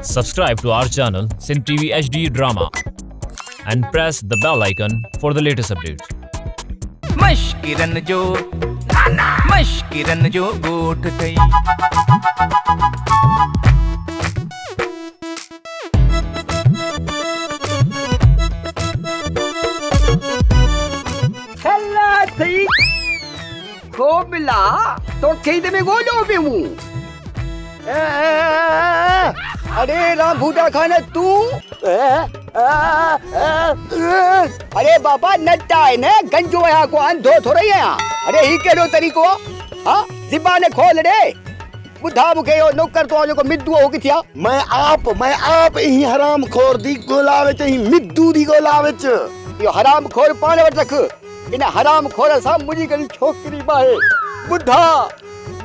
Subscribe to our channel Sin TV HD Drama and press the bell icon for the latest updates. मश्किरन जो गोठ थई हल्ला थई खोबला तो खेत में गोलो पे हूँ अरे राम भूटा खाने तू अरे बाबा नट्टा है ने गंजो यहाँ को अंधो थोड़ा ही है अरे ही केड़ो तरीको हाँ जिबाने खोल रे बुधा मुके यो नौकर तो आजो को मिद्दू हो किथिया मैं आप ही हराम खोर दी गोलावे च ही मिद्दू दी गोलावे च यो हराम खोर पाने वट रख इन हराम खोर सा मुजी करी छोकरी बाहे बुधा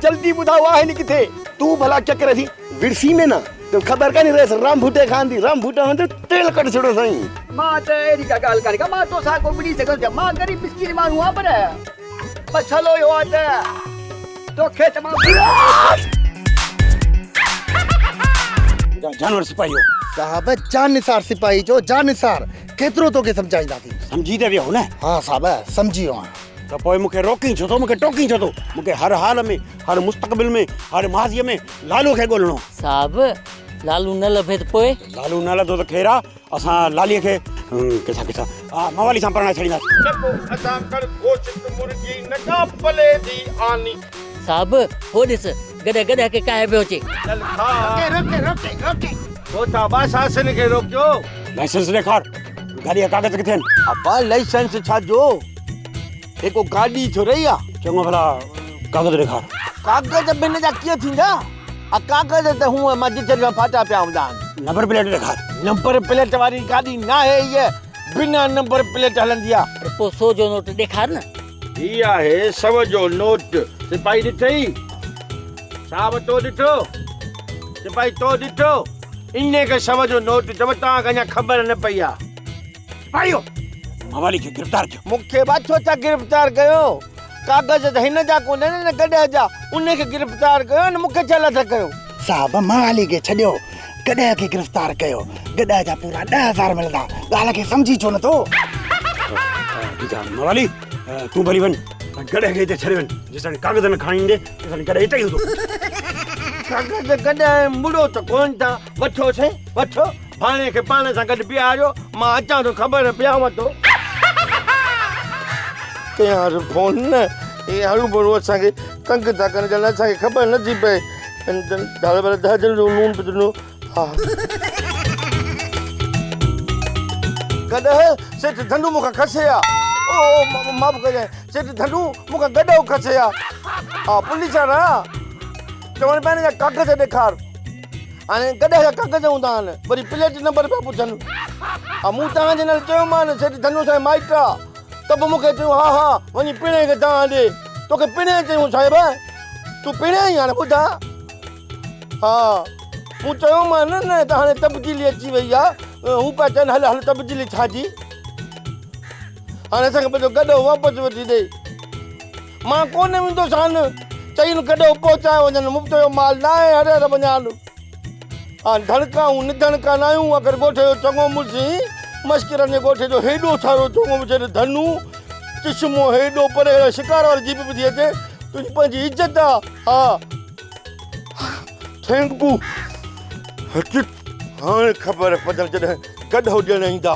जल्दी बुधा वाहे नि किथे तू भला क्या करे थी विरसी में ना तो खबर का नहीं रहे राम भूटे खान दी राम भूटा हंदे तेल कट छड़ो सही मां ते एडी का गाल करे का मां तो सा को मिली सको जब मां गरीब मिस्किन मां हुआ पर मसलो यो आते तो खेत मां जानवर सिपाही हो साहब जानसार सिपाही जो जानसार केतरो तो के समझाईंदा थी समझी दे वियो ना हां साहब समझी हो तो पोइ मूंखे रोकी छो तो मूंखे टोकी छो तो मूंखे हर हाल में हर मुस्तक़बिल में हर माज़ीअ में लालू खे ॻोल्हणो साहब लालू न लभे त पोइ लालू न लधो त खेरा असां लालीअ खे किसा मवाली सां परणाए छॾींदासीं असां कर गोश्त मुर्गी न का पले दी आनी साहब हो ॾिस गॾ गॾ के काहे पियो अचे चल खा रोके तो ताबा सासन खे रोकियो लाइसेंस ॾेखार गाॾीअ जा कागज़ किथे आहिनि अब्बा लाइसेंस छा जो एको गाड़ी छो रही आ चङो भला कागज़ ॾेखार कागज बिन जा कीअं थींदा आ कागज त हूं मस्जिद में फाटा पिया हूंदा नंबर प्लेट ॾेखार नंबर प्लेट वारी गाड़ी ना है ये बिना नंबर प्लेट हलंदी आ पोइ सौ जो नोट ॾेखार न ही आहे 100 जो नोट सिपाही ॾिठई साहब तो ॾिठो सिपाही तो ॾिठो इने के 100 जो नोट जब तव्हां खे अञा ख़बर न पई आ सिपाहियो मवाली खे गिरफ़्तार कयो मूंखे बाछो छा गिरफ़्तार कयो कागज़ त हिन जा कोन न गॾ जा उन खे गिरफ़्तार कयो न मूंखे छा लथ कयो साहब माली के छडियो गॾ के गिरफ्तार कयो गॾ जा पूरा 10,000 मिलदा ॻाल्हि खे समझी छो न तो ठीक आहे मवाली तूं भली वञ गॾ खे हिते छॾे वञ जेसि कागज़ न खणी ईंदे तेसि गॾ हिते ई हूंदो कागज़ गॾ मुड़ो त कोन था वठो साईं वठो भाणे खे पाण सां गॾु बीहारियो मां अचां थो ख़बर पियांव थो यार फोन न ये हरू भरू असांखे तंग था कनि ॼण असांखे ख़बर नथी पए दाल भले 10 ॼण जो लूण विझणो हा गॾ सेठ धंधू मूंखां खसे आ ओ माफ़ कजांइ सेठ धंधू मूंखां गॾो खसे आ हा पुलिस वारा चवनि पिया जा कागज़ ॾेखार हाणे गॾ जा कागज़ हूंदा आहिनि वरी प्लेट नंबर पिया पुछनि हा मूं तव्हांजे नाले चयोमांनि सेठ धंधू साईं माइट आहे त पोइ मूंखे चयो हा वञी पिणे खे तव्हां ॾे तोखे पिणे चयूं साहिब तूं पिणे ई हाणे ॿुधा हा मूं चयोमांनि न त हाणे तब्दीली अची वई आहे हू पिया चवनि हल हल तब्दीली छा जी हाणे असांखे पंहिंजो गॾो वापसि वठी ॾे मां कोन वेंदोसि हाणे चईनि गॾो पहुचाए वञनि मुफ़्त जो माल न आहे हर हर वञाल हा धड़काऊं न धड़का न आहियूं अगरि ॻोठ जो चङो मुड़ुसि मश्किरनि जे ॻोठ जो हेॾो सारो चङो मुझे धनू चश्मो हेॾो परे शिकार वारी जीप बि थी अचे तुंहिंजी पंहिंजी इज़त आहे हा थैंक यू हाणे ख़बर पधर जॾहिं गॾो ॾियणु ईंदा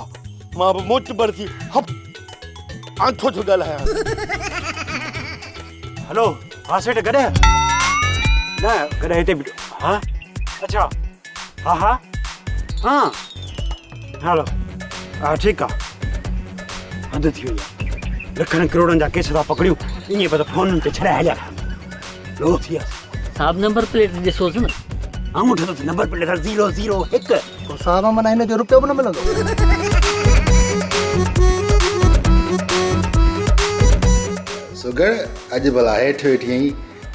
मां बि मोटबर थी हप आंथो थो ॻाल्हायां हेलो हा सेठ गॾ न गॾ हिते हा अच्छा हा हा हा हलो हा ठीकु आहे हद थी वई आहे लखनि करोड़नि जा केस था पकड़ियूं ईअं पर फोन ते छॾाए हलिया लो थी वियासीं साहब नंबर प्लेट ॾिसोसि न आऊं ठतो नंबर प्लेट 001 तो साहब मना हिन जो रुपयो बि न मिलंदो सुगर अॼु भला हेठि वेठी आहीं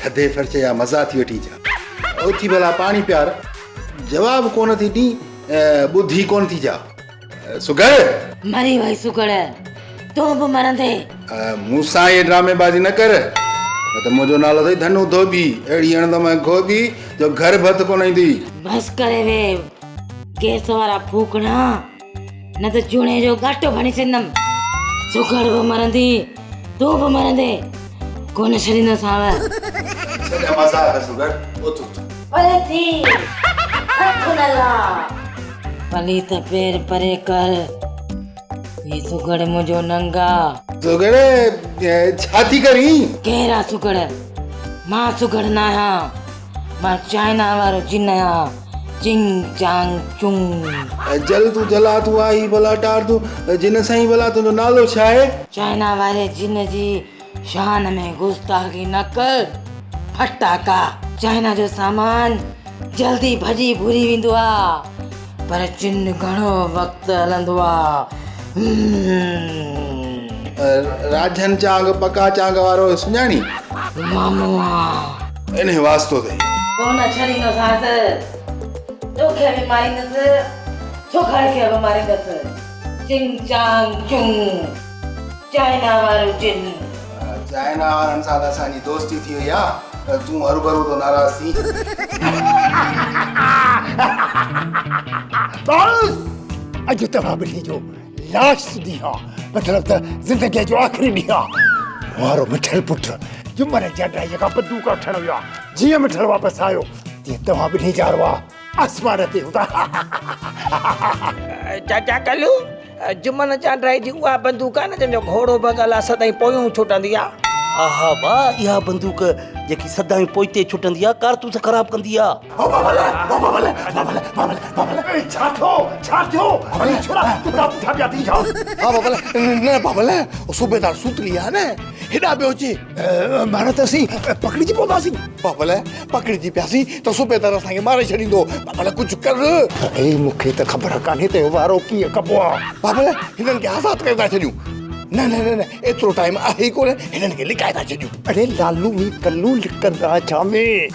थधे फर्श जा मज़ा थी वठी जा उथी भला पाणी प्यार जवाब कोन थी ॾी ॿुधी कोन थी जा सुगर मरी वई सुगड़ तूं बि मरंदे मूंसां ये ड्रामेबाजी न कर त मुंहिंजो नालो अथई धनु धोबी अहिड़ी हणंदो मैं गोबी जो घर भत कोन ईंदी बस करे वे केस वारा फूकणा न त चूणे जो गाटो खणी छॾंदमि सुखड़ बि मरंदी तूं बि मरंदे कोन छॾींदोसांव सॼा मज़ाक आहे सुगर उथ उथ परे थी हथ न ला पली त पेर परे कर ये सुखड़ मुंहिंजो नंगा सुगर छा थी करी केरा सुखड़ मां सुखड़ न आहियां मां चाइना वारो जिन आहियां चिंग चांग चुंग जल तू जला तू आई भला टार तू जिन साईं भला तुंहिंजो नालो छा आहे चाइना वारे जिन जी शान में गुस्ताखी न कर फटाका चाइना जो सामान जल्दी भॼी भुरी वेंदो आहे पर चिन घणो वक़्तु हलंदो आहे राजन चांग पका चांग वारो सुञाणी मामू आहे इन वास्तो ते कोन छॾींदोसांसि तोखे बि मारींदसि छोकरे खे बि मारींदसि चिंग चांग चुंग चाइना वारो जिन चाइना वारनि सां त असांजी दोस्ती थी वई आहे तूं हरू भरू तो नाराज़ थी बस अॼु तव्हां ॿिन्ही जो लास्ट ॾींहुं आहे मतिलबु त ज़िंदगीअ जो आख़िरी ॾींहुं आहे वारो मिठल पुटु जुमन जॾहिं जेका बंदूक वठण वियो आहे जीअं मिठल वापसि आयो तीअं तव्हां ॿिन्ही जा रुआ आसमान ते हूंदा चाचा कलू जुमन चांड्राई जी उहा बंदूक आहे न जंहिंजो घोड़ो बगल आहे सदाईं पोयूं छुटंदी आहे हा हा भाउ इहा बंदूक जेकी सदाईं पोइते छुटंदी आहे कारतूस ख़राबु कंदी आहे छा थियो छोड़ा तूं पुठा पिया थी जाओ हा बाबा न बाबा सूबेदार सूतली आहे न हेॾा पियो अचे माना त असीं पकड़िजी पवंदासीं बाबा पकड़िजी पियासीं त सूबेदार असांखे मारे छॾींदो बाबा कुझु कर मूंखे त ख़बर कान्हे त वारो कीअं कबो आहे बाबा हिननि खे आज़ादु करे था छॾियूं न न न न एतिरो टाइम आहे ई कोन्हे हिननि खे लिकाए था छॾियूं अरे लालू मी कल्लू लिकंदा छा में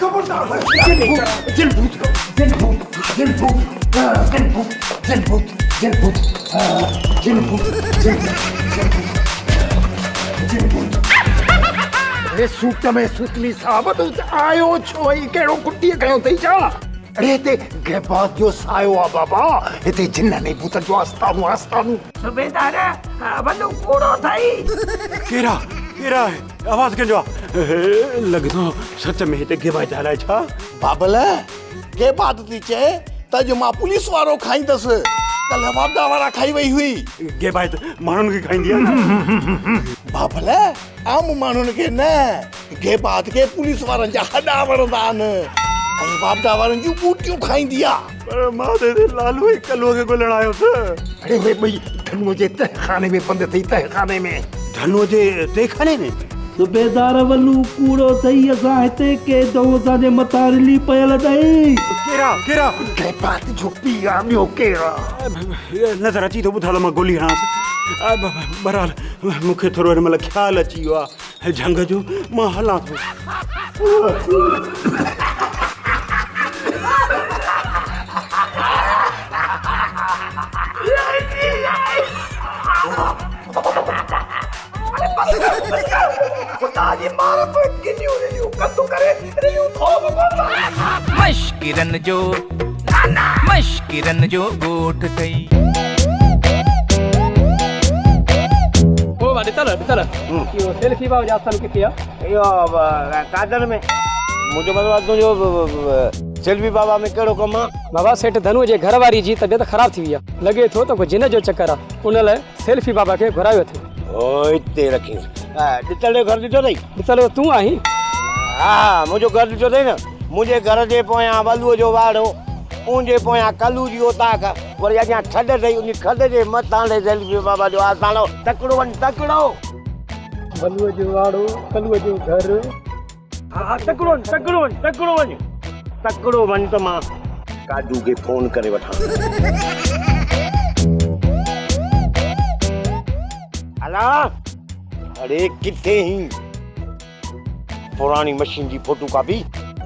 अरे सूट में सुतली साहब तू आयो छो ई कहिड़ो कुटीअ खयो अथई छा अरे हिते गहबात जो सायो आहे बाबा हिते जिन नहीं भूत जो आस्थानूं आस्थानूं सूबेदार बंदूक कोड़ो अथई केरा केरा आहे आवाज़ कंहिंजो आहे लॻे थो सच में हिते गेबाइत हलाए छा बाबल के बात थी चए त अॼु मां पुलिस वारो खाईंदसि कल्ह वापदा वारा खाई वई हुई गेबाइत माण्हुनि खे खाईंदी आहे बाबल आम माण्हुनि खे न गेबात खे पुलिस वारनि जा हॾा वणंदा आहिनि ऐं वापदा वारनि जूं बूटियूं खाईंदी आहे पर मां त लालू ई कल्लूअ खे ॻोल्हण आयो हुयुसि अरे वे ॿई धनुअ जे तहखाने में बंदि अथई तहखाने में धनुअ जे तहखाने में सूबेदार वल्लू कूड़ो अथई असां हिते केदो असांजे मथां रिली पयल अथई केरा केरा गहबात जो पीउ आहे ॿियो केरु नज़र अची थो ॿुधा त मां गोली हणांसि बहरहाल मूंखे थोरो हिन महिल ख़्यालु अची वियो आहे झंग जो मां हलां थो मश्किरन जो गोठ थई ओ ॾितल इहो सेल्फी बाबा जा आस्थान किथे आहे इहो कादर में मुंहिंजो मतिलबु तुंहिंजो सेल्फी बाबा में कहिड़ो कमु आहे बाबा सेठ धनु जे घर वारी जी तबियत ख़राब थी वई आहे लॻे थो त कोई जिन जो चक्कर आहे उन लाइ सेल्फी बाबा खे घुरायो अथई ओ हिते रखी ॾितल जो घर ॾिठो अथई ॾितल तूं आहीं हा मुंहिंजो घर ॾिठो अथई न मुंहिंजे घर जे पोयां वलूअ जो वाड़ो उनजे पोयां कलू जी ओताक वरी अॻियां थॾ अथई उन थॾ जे मथां सेल्फी बाबा जो आस्थानो तकिड़ो वञ तकिड़ो वलूअ जो वाड़ो कलूअ जो घर हा तकिड़ो वञ तकिड़ो वञ त मां काजू खे फोन करे वठां हला अरे किथे ही पुरानी मशीन जी फोटो कॉपी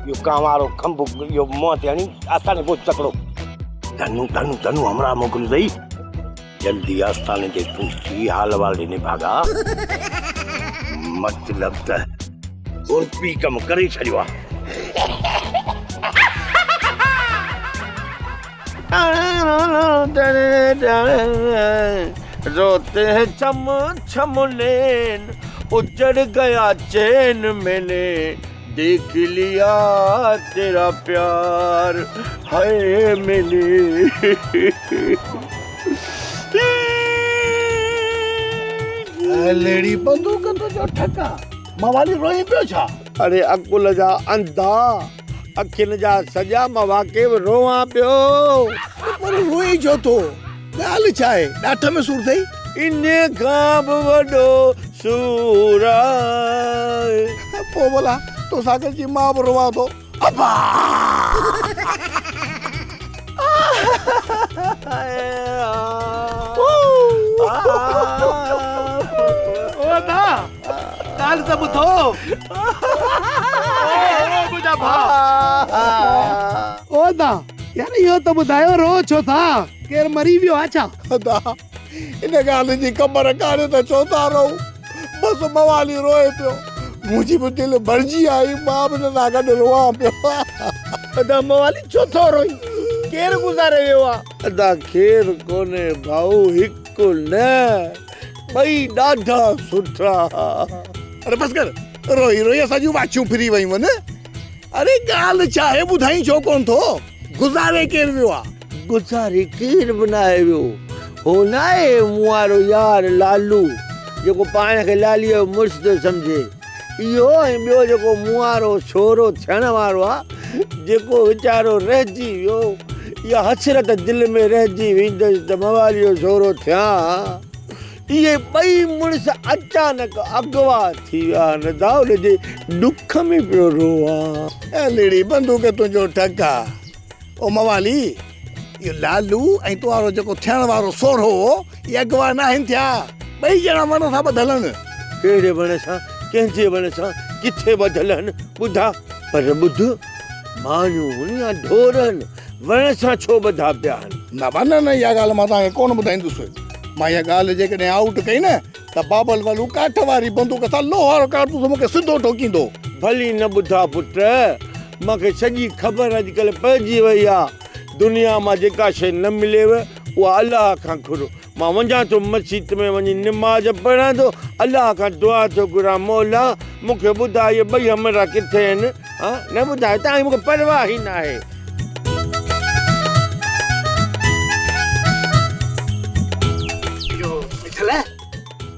यो कांवारो खंभ यो मुंह ते हणी आस्थाने पहुच तकिड़ो धनु हमरा मोकिलियो अथई जल्दी आस्थाने ते पहुची हाल वाल ॾिने भागा मतलब त उर्पी कम करे छॾियो आहे रोते हैं छम छम नैन उजड़ गया चैन मैंने देख लिया तेरा प्यार हाय मैंने लेडी बंदूक तो जो ठका मवाली रोई पियो छा अरे अकुल जा अंधा अखियुनि जा सॼा मां वाकई रोवां पियो पर रोई जो तो ॻाल्हि छा आहे ॾाठ में सूर अथई इन खां बि वॾो सूर आहे पोइ भला तो सागर जी मां बि रोवां थो अबा ॻाल्हि त ॿुधो ओ दा यार इहो त ॿुधायो रो छो था केरु मरी वियो आहे छा दा इन ॻाल्हि जी ख़बर कान्हे त छो था रहूं बसि मवाली रोए पियो मुंहिंजी बि दिलि भरिजी आई मां बि हिन सां गॾु रोआं पियो अदा मवाली छो थो रोई केरु गुज़ारे वियो आहे अदा केर कोन्हे भाऊ हिकु न ॿई ॾाढा सुठा अरे बसि कर रोई रोई असांजूं वाचियूं फिरी वयूं आहिनि अरे ॻाल्हि छा आहे ॿुधाई छो कोन थो गुज़ारे केरु वियो आहे गुज़ारे केरु बि न आहे वियो हो न आहे मूं वारो यार लालू जेको पाण खे लालीअ जो मुड़ुसु थो सम्झे इहो ऐं ॿियो जेको मूं वारो छोरो थियण वारो आहे जेको वीचारो रहिजी वियो इहा हसरत दिलि में रहिजी वेंदसि त मवाली जो छोरो थियां इहे ॿई मुड़ुस अचानक अॻुवा थी विया न दा उनजे ॾुख में पियो रोआं लेडी बंदूक तुंहिंजो ठका ओ मवाली इहो लालू ऐं तो वारो जेको थियण वारो सोढ़ो हो इहे अॻुवा न आहिनि थिया ॿई ॼणा वण सां ॿधल आहिनि कहिड़े वण सां कंहिंजे वण सां किथे ॿधल आहिनि ॿुधा पर ॿुध मानियूं या ढोरनि वण सां छो ॿधा पिया आहिनि न न इहा ॻाल्हि मां तव्हांखे कोन ॿुधाईंदुसि मां इहा ॻाल्हि जेकॾहिं आउट कई न त बाबल वालू काठ वारी बंदूक सां लोह वारो कारतूस मूंखे सिधो ठोकींदो भली न ॿुधा पुट मूंखे सॼी ख़बर अॼुकल्ह पइजी वई आहे दुनिया मां जेका शइ न मिलेव उहा अलाह खां घुरो मां वञा थो मस्जिद में वञी निमाज़ पढ़ां थो अलाह खां दुआ थो घुरां मौला मूंखे ॿुधाए इहे ॿई हमरा किथे आहिनि हा न ॿुधाए तव्हांजी मूंखे परवाह ई न आहे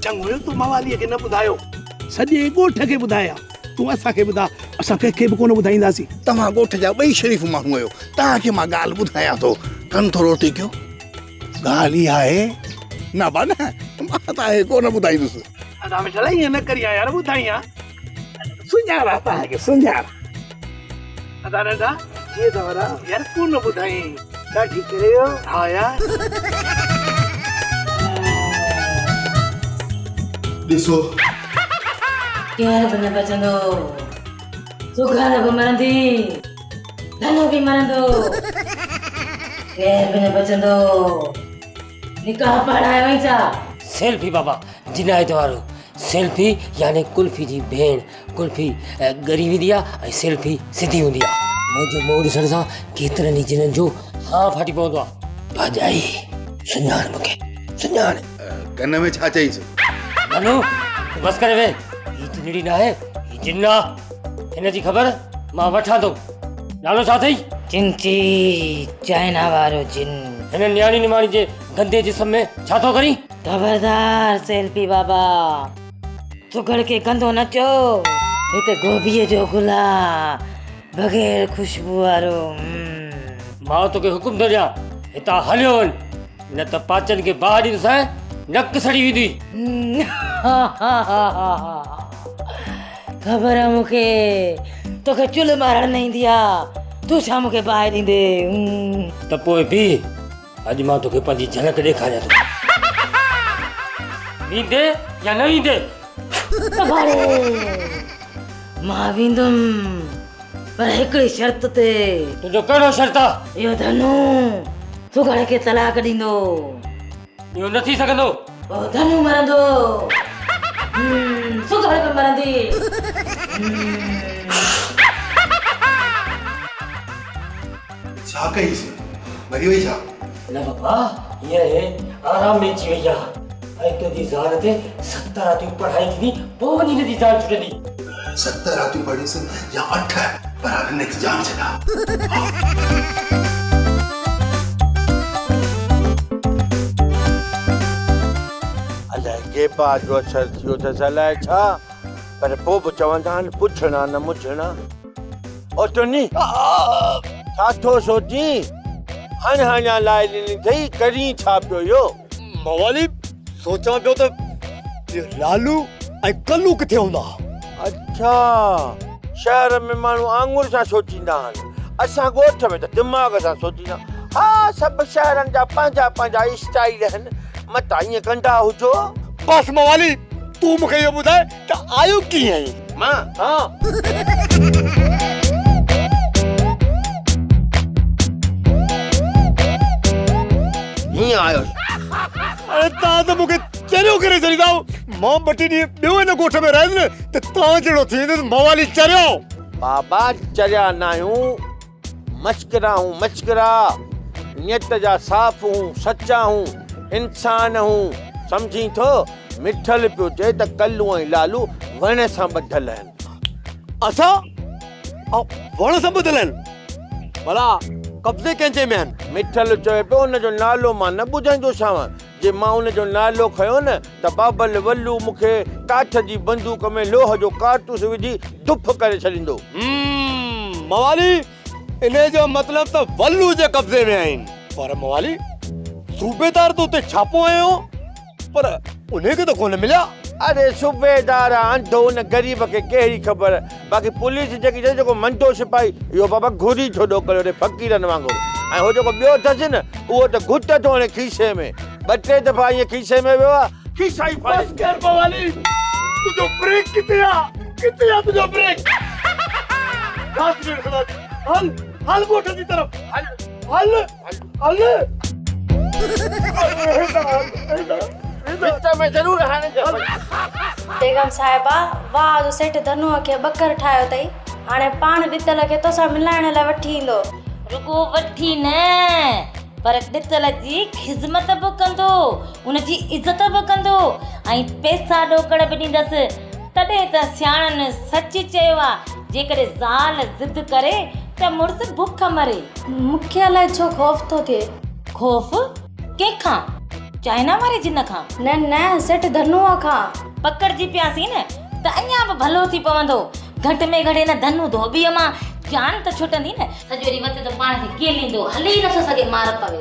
चङो तूं मवालीअ खे न ॿुधायो सॼे ॻोठ खे ॿुधाया तूं असांखे ॿुधा असां कंहिंखे बि कोन ॿुधाईंदासीं तव्हां ॻोठ जा ॿई शरीफ़ माण्हू आहियो तव्हांखे मां ॻाल्हि ॿुधायां थो कनि थोरो थी कयो ॻाल्हि इहा आहे न बा न मां तव्हांखे कोन ॿुधाईंदुसि अदा मिठल ईअं न करी यार ॿुधाई सुञाणा तव्हांखे सुञाणा अदा नंढा जीअं अथव यार कोन ॿुधाई ॾाढी करे हा यार ॾिसो केर बि न बचंदो सुघार बि मरंदी धनो बि मरंदो केर बि न बचंदो निकाह पढ़ायो ई छा सेल्फी बाबा जिनायत वारो सेल्फी यानी कुल्फी जी भेण कुल्फी ॻरी वेंदी आहे ऐं सेल्फी सिधी हूंदी आहे मुंहिंजो मुंहुं ॾिसण सां केतिरनि ई जिननि जो हा फाटी पवंदो आहे भाॼाई सुञाण मूंखे सुञाण कन में छा चईसि मनु तूं बसि करे वेह हीअ जिनड़ी न आहे हीअ जिन आहे हिन जी ख़बर मां वठां थो नालो छा अथई चिंची चाइना वारो जिन हिन न्याणी निमाणी जे गंदे जिस्म में छा थो करी खबरदार सेल्फी बाबा सुगड़ के गंदो न चो हिते गोभीअ जो गुल बग़ैर खुशबू वारो मां तोखे हुकुम थो ॾियां हितां हलियो वञ न त पाचन खे बाहि ॾिसां नक सड़ी वेंदी ख़बर आहे मूंखे तोखे चुल्ह मारण न ईंदी आहे तूं छा मूंखे बाहि ॾींदे त पोइ बि अॼु मां तोखे पंहिंजी झलक ॾेखारियां थो ईंदे या न ईंदे मां वेंदुमि पर हिकिड़ी शर्त ते तुंहिंजो कहिड़ो शर्त आहे इहो धनु सुगड़ खे तलाक ॾींदो इहो न थी सघंदो धनु मरंदो सुगड़ बि मरंदी छा कईसि मरी वई छा न बाबा ये आराम में जी भैया आई तो दी जान ते 70 रातियों पढ़ाई की पोइ वञी दी जान छुटंदी 70 रातियूं पढ़ियूंसि या 8 पर हिन जी जान छॾा अलाए के बात जो असर थियो त अलाए छा पर पोइ बि चवंदा आहिनि पुछणा न मुछणा ओ टुनी छा थो सोची हाणे लाइ ॾिनी अथई करी छा पियो यो मवाली सोचां पियो त लालू ऐं कल्लू किथे हूंदा अच्छा शहर में माण्हू आंगुर सां सोचींदा आहिनि असां ॻोठ में त दिमाग़ सां सोचींदा हा सभु शहरनि जा पंहिंजा पंहिंजा स्टाइल आहिनि मतां ईअं कंदा हुजो बस मवाली तूं मूंखे इहो ॿुधाए त आयो कीअं आहीं मां हा हीअं आयो अरे तव्हां त मूंखे चरियो करे छॾींदा मां 2 ॾींहं ॿियो हिन ॻोठ में रहंदुसि न त तव्हां जहिड़ो थी वेंदुसि मवाली चरियो बाबा चरिया न आहियूं मश्करा हूं मश्करा नियत जा साफ़ हूं सचा हूं इंसान हूं सम्झी थो मिठल पियो चए त कल्लू ऐं लालू वण सां ॿधल आहिनि असां वण सां ॿधल आहिनि भला कब्ज़े कंहिंजे में आहिनि मिठल चए पियो हुनजो नालो मां न ॿुधाईंदोसांव जे मां हुनजो नालो खयो न त बाबल वल्लू मूंखे काठ जी बंदूक में लोह जो कारतूस विझी धुप करे छॾींदो मवाली इन जो मतिलब त वल्लू जे कब्ज़े में आहिनि पर मवाली सूबेदार तो उते छापो आयो पर उन्हें के तो कोन मिलिया अरे सूबेदार अंधो न गरीब के कहिड़ी ख़बर बाक़ी पुलिस जेकी जेको मंडो सिपाही इहो बाबा घुरी छॾो करे रे फ़क़ीरनि वांगुरु ऐं हो जेको ॿियो अथसि न उहो त घुट थो हणे खीसे में 2-3 दफ़ा ईअं खीसे में वियो आहे खीसा ई बस कर मवाली तुझो ब्रेक किथे आहे तुझो ब्रेक हल हल ॻोठ जी तरफ़ हल हल विच में ज़रूरु हाणे बेगम साहिबा वाह जो सेठ धनुअ खे बकर ठाहियो अथई हाणे पाण ॾितल खे तोसां मिलाइण लाइ वठी ईंदो रुगो वठी न पर ॾितल जी ख़िदमत बि कंदो उनजी इज़त बि कंदो ऐं पैसा ॾोकड़ बि ॾींदसि तॾहिं त सियाणनि सच चयो आहे जेकॾहिं ज़ाल ज़िद करे त मुड़ुसु बुख मरे मूंखे अलाए छो ख़ौफ़ थो थिए ख़ौफ़ कंहिंखां चाइना वारे जिन खां न न सेठ धनुअ खां पकड़जी पियासीं न त अञा बि भलो थी पवंदो घटि में घटि न धनु धोबीअ मां जान त छुटंदी न सॼो ॾींहुं वक़्तु त पाण खे केलींदो हली नथो सघे मार पवे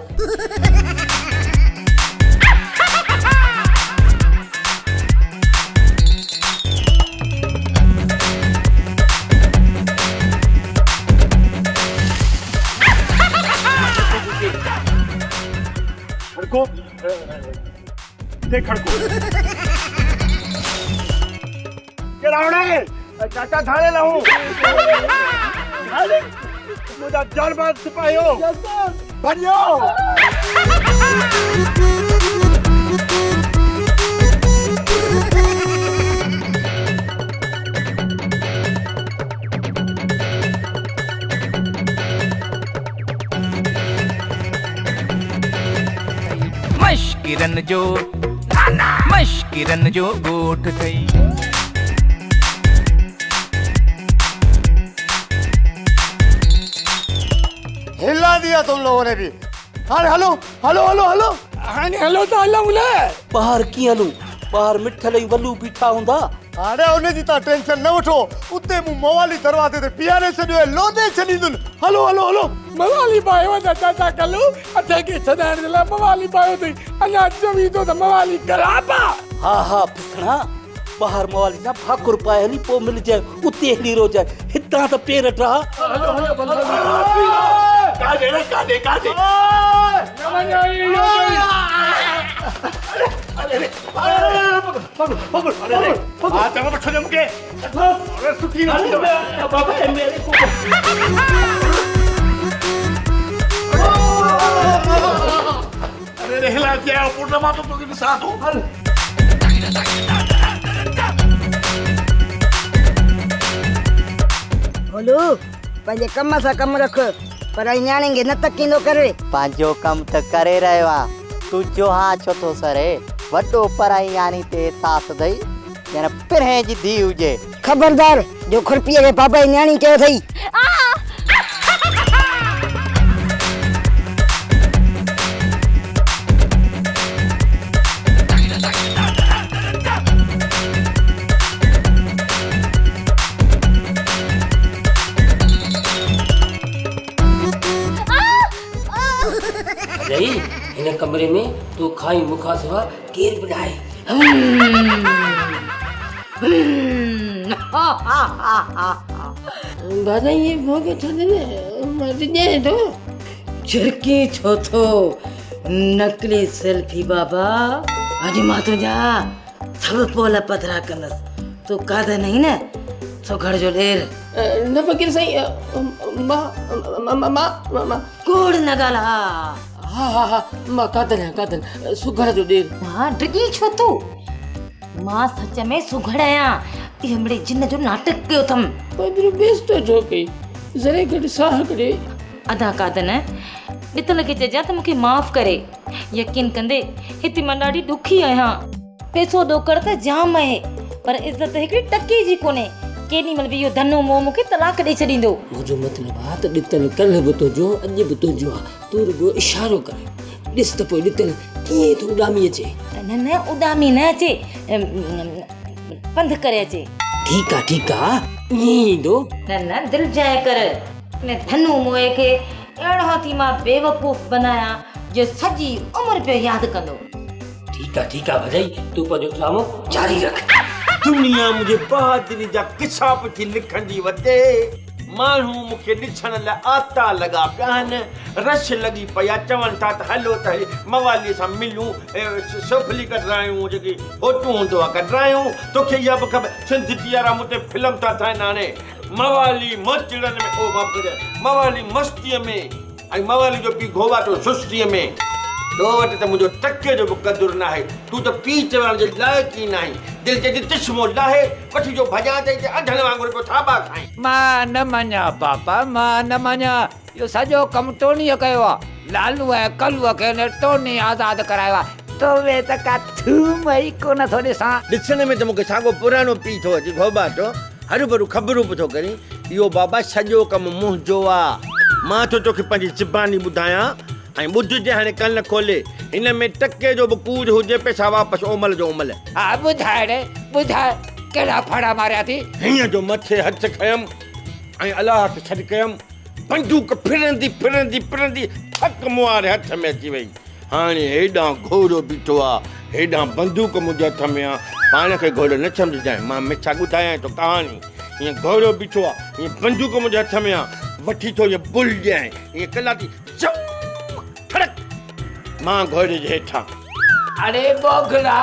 खड़को देख खड़को क्या रावणे चाचा थाने लाऊं मुझे जान सिपाही हो भरियो मश्किरन जो गोठ थई हिला दिया तुम लोगों ने भी हाणे हलो हलो हलो हलो हाणे हलो त हलूं न बाहर कीअं हलूं बाहर मिठल ऐं वल्लू बीठा हूंदा हाणे उनजी तव्हां टेंशन न वठो उते मूं मवाली दरवाज़े ते पीआरे छॾियो आहे लोदे छॾींदुनि हलो हलो हलो मवाली पायो त चाचा कल्लू अठे खे छॾाइण जे लाइ मवाली पायो अथई अञा चवी थो त मवाली करापा हा हा फिसणा बाहर मवाली ना भाकुर पाए हली पोइ मिलजाए उते हली रोजाए हितां त पेर ठा काॾे बोलो पंहिंजे कम सां कम रख पर न्याणी खे न तकींदो करे पंहिंजो कम त करे रहियो आहे तूं जो हाँ छो थो सरे वॾो पराई न्याणी ते सास ॾेई ॼण पिरहें जी धीउ हुजे खबरदार जो खुरपीअ खे बाबा जी न्याणी चयो अथई रही इन कमरे में तू खाई मुखा सिवा केर बनाए बादा ये भोगे थोड़े ने मर जाए तो झरकी छो तो नकली सेल्फी बाबा अजी मां तो जा सब पोला पथरा कंदस तू कादा नहीं ना तो घर जो ढेर न फकीर सही मां कोड़ नगाला हा मां कादन सुघड़ जो ढेर मां डिगी छो तू मां सच में सुघड़ आया ये हमरे जिन्न जो नाटक कयो थम पर बेस तो जो कई जरे गड साह करे अदा कादन ॾितल खे चइजां त मूंखे माफ़ करे यकीन कंदे हिते मां ॾाढी ॾुखी आहियां पैसो ॾोकड़ त जाम आहे पर इज़त हिकिड़ी टके जी कोन्हे केॾी महिल बि इहो धनो मोह मूंखे तलाक ॾेई छॾींदो मुंहिंजो मतिलबु आहे त ॾितल कल्ह बि तुंहिंजो अॼु बि तुंहिंजो आहे तूं रुॻो इशारो कर ॾिस त पोइ ॾितल कीअं थो उॾामी अचे न उॾामी न अचे पंध करे अचे ठीकु आहे ईअं ई ईंदो न दिलि जाए कर इन धनु मोह खे अहिड़ो थी मां बेवकूफ़ बनाया जो सॼी उमिरि पियो यादि कंदो ठीकु आहे भॼाई तूं पंहिंजो ड्रामो जारी रख दुनिया मुझे बहादुरी जा किस्सा पई लिखंदी वधे माण्हू मूंखे ॾिसण लाइ आता लॻा पिया आहिनि रश लॻी पई आहे चवनि था त हलो त मवालीअ सां मिलूं सफली कढरायूं जेकी फोटू हूंदो आहे कढरायूं तोखे इहा बि ख़बर सिंधी वारा मूं ते फिल्म था ठाहिनि हाणे मवाली मस्तिड़नि में ओ बाप मवाली मस्तीअ में ऐं मवाली जो पीउ घोवाटो सुस्तीअ में तो वटि त मुंहिंजो टके जो बि क़दुरु न आहे तूं त पीउ चवण जे लाइक़ु ई न आहीं दिलि चए थी तिश्मो लाहे वठी जो भॼां त अधण वांगुरु पियो थाबा खाई मां न मञा पापा मां न मञा इहो सॼो कमु टोनीअ कयो आहे लालू ऐं कलूअ खे टोनी आज़ादु करायो आहे तोवे त का थूम ई कोन थो ॾिसां ॾिसण में त मूंखे साॻो पुराणो पीउ थो अचे घोबाटो हरू भरू ख़बरूं बि थो करी इहो बाबा सॼो कमु मुंहिंजो आहे मां थो तोखे पंहिंजी ज़बानी ॿुधायां ऐं ॿुधजे हाणे कन खोले हिन में टके जो बि कूड़ हुजे पैसा वापसि ओमल जो ओमल हा ॿुधाए रे ॿुधाए कहिड़ा फड़ा मारिया थी हीअं जो मथे हथु खयमि ऐं अलाह खे छॾ कयमि बंदूक फिरंदी थक मुआरे हथ में अची वई हाणे हेॾां घोड़ो बीठो आहे हेॾां बंदूक मुंहिंजे हथ में आहे पाण खे घोड़ो न सम्झजांइ मां मिठा ॿुधायां थो कहाणी हीअं घोड़ो बीठो आहे हीअं बंदूक मुंहिंजे हथ में आहे वठी थो हीअं बुल ॾियां हीअं कलाती ठड़क मां घोड़े जे हेठां अरे बोगला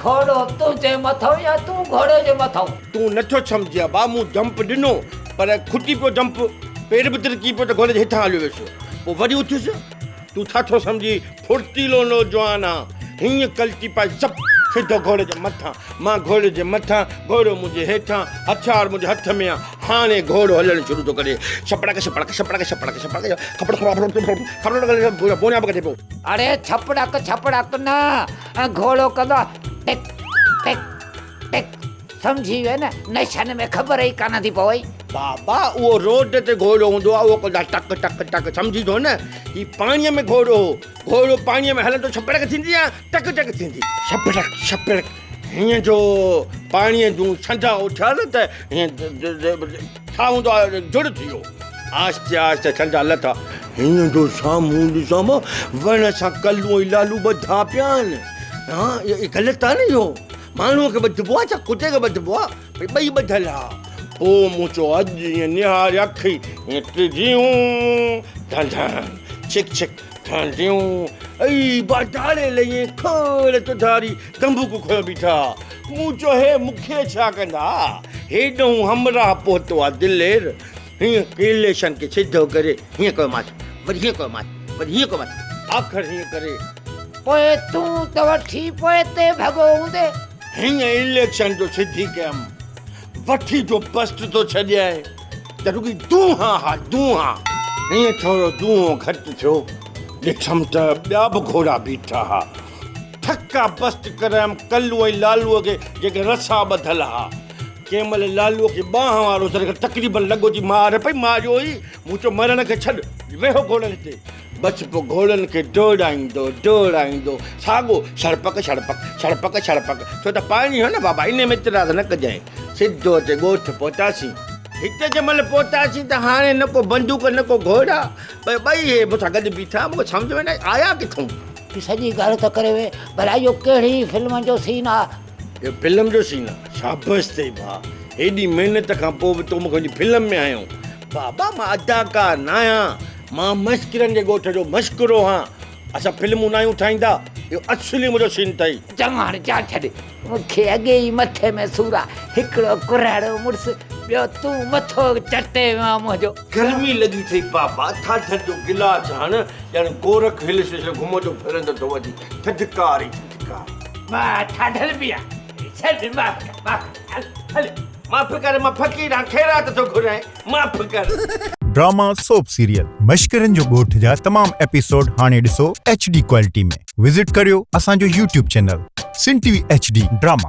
घोड़ो तुंहिंजे मथां या तूं घोड़े जे मथां तूं नथो सम्झिया बा मूं जंप ॾिनो पर खुटी पियो जंप पेर बि तिरकी पियो त घोड़े जे हेठां हलियो वियुसि पोइ वरी उथियुसि तूं छा थो सम्झी फुर्तीलो नौजवान आहे हीअं कल्टी पाए सभु सिधो घोड़े जे मथां मां घोड़े जे मथां घोड़ो मुंहिंजे हेठां हथियार मुंहिंजे हथ में आहे हाणे घोड़ो हलणु शुरू थो करे बोनिया बि कढे पियो अरे छपड़क न घोड़ो कंदो टिक टिक टिक सम्झी वियो न नशन में ख़बर ई कान थी पवे बाबा उहो रोड ते घोड़ो हूंदो आहे उहो कंदा टक टक टक सम्झी थो न ही पाणीअ में घोड़ो घोड़ो पाणीअ में हलंदो छपड़क थींदी आहे टक टक थींदी छपड़क हीअं जो पाणीअ जूं छंडा उथिया न त हीअं छा हूंदो आहे जुड़ थी वियो आहिस्ते आहिस्ते छंडा लथा हीअं जो साम्हूं ॾिसां वण सां कलूं ऐं लालू ॿधा पिया आहिनि हा इहो ग़लति आहे न इहो माण्हूअ खे ॿधबो आहे छा कुते खे ॿधबो आहे भई ॿई ॿधियलु आहे पोइ मूं चयो अॼु ईअं निहारे अखी ईअं टिजियूं धन छिक छिक ठंडियूं ऐं बाटारे लई खोड़ तुधारी तंबूक खोल बीठा मूं चयो हे मूंखे छा कंदा हेॾो हमराह पहुतो आहे दिलेर हीअं इलेक्शन खे सिधो करे हीअं कयो मां वरी हीअं कयो मां वरी हीअं कयो मां आख़िर हीअं करे पोइ तूं त वठी पोइ ते भॻो हूंदे हीअं इलेक्शन जो सिधी कयमि वठी जो बस्ट थो छॾियाए त रुॻी दूं हा हीअं थोरो दूंहों घटि थियो ॾिठमि त ॿिया बि घोड़ा बीठा हुआ ठका बस्त करायमि कल्लू ऐं लालूअ खे जेके रसा ॿधल हुआ कंहिं महिल लालूअ खे ॿांह वारो तक़रीबन लॻो थी मार पई मारियो ई मूं चयो मरण खे छॾ वेहो घोड़नि ते बसि पोइ घोड़नि खे दौड़ाईंदो साॻो छड़पक छो त पाणी हो न बाबा इन में एतिरा त न कजांइ सिधो अचे ॻोठ पहुतासीं हिते जंहिं महिल पहुतासीं त हाणे न को बंदूक न को घोड़ा ॿई हे मूंसां गॾु बीठा मूंखे सम्झ में न आया किथां सॼी ॻाल्हि त करे वे भला इहो कहिड़ी फिल्म जो सीन आहे इहो फिल्म जो सीन आहे शाबाश ते भाउ हेॾी महिनत खां पोइ बि तूं मूंखे मुंहिंजी फिल्म में आयो बाबा मां अदाकार न आहियां मां मश्किरनि जे ॻोठ जो मश्किरो आहियां असां फिल्मूं न आहियूं ठाहींदा इहो असली मुंहिंजो सीन अथई चङा हाणे जा छॾ मूंखे अॻे ई मथे में सूर आहे हिकिड़ो कुराड़ो मुड़ुसु ॿियो तूं मथो चटे मुंहिंजो गर्मी लॻी अथई बाबा थाधर जो गिलास हाणे ॼण गोरख हिल स्टेशन घुमंदो फिरंदो थो वञे थधिकार ई थधिकार मां ठाढल बि आहे छॾ माफ़ कर मां फ़क़ीर आहियां ख़ैरात थो घुराए माफ़ कर ड्रामा सोप सीरियल मश्किरनि जो ॻोठ जा तमाम एपिसोड हाणे ॾिसो HD क्वालिटी में विज़िट करियो असांजो YouTube चैनल सिन TV HD ड्रामा।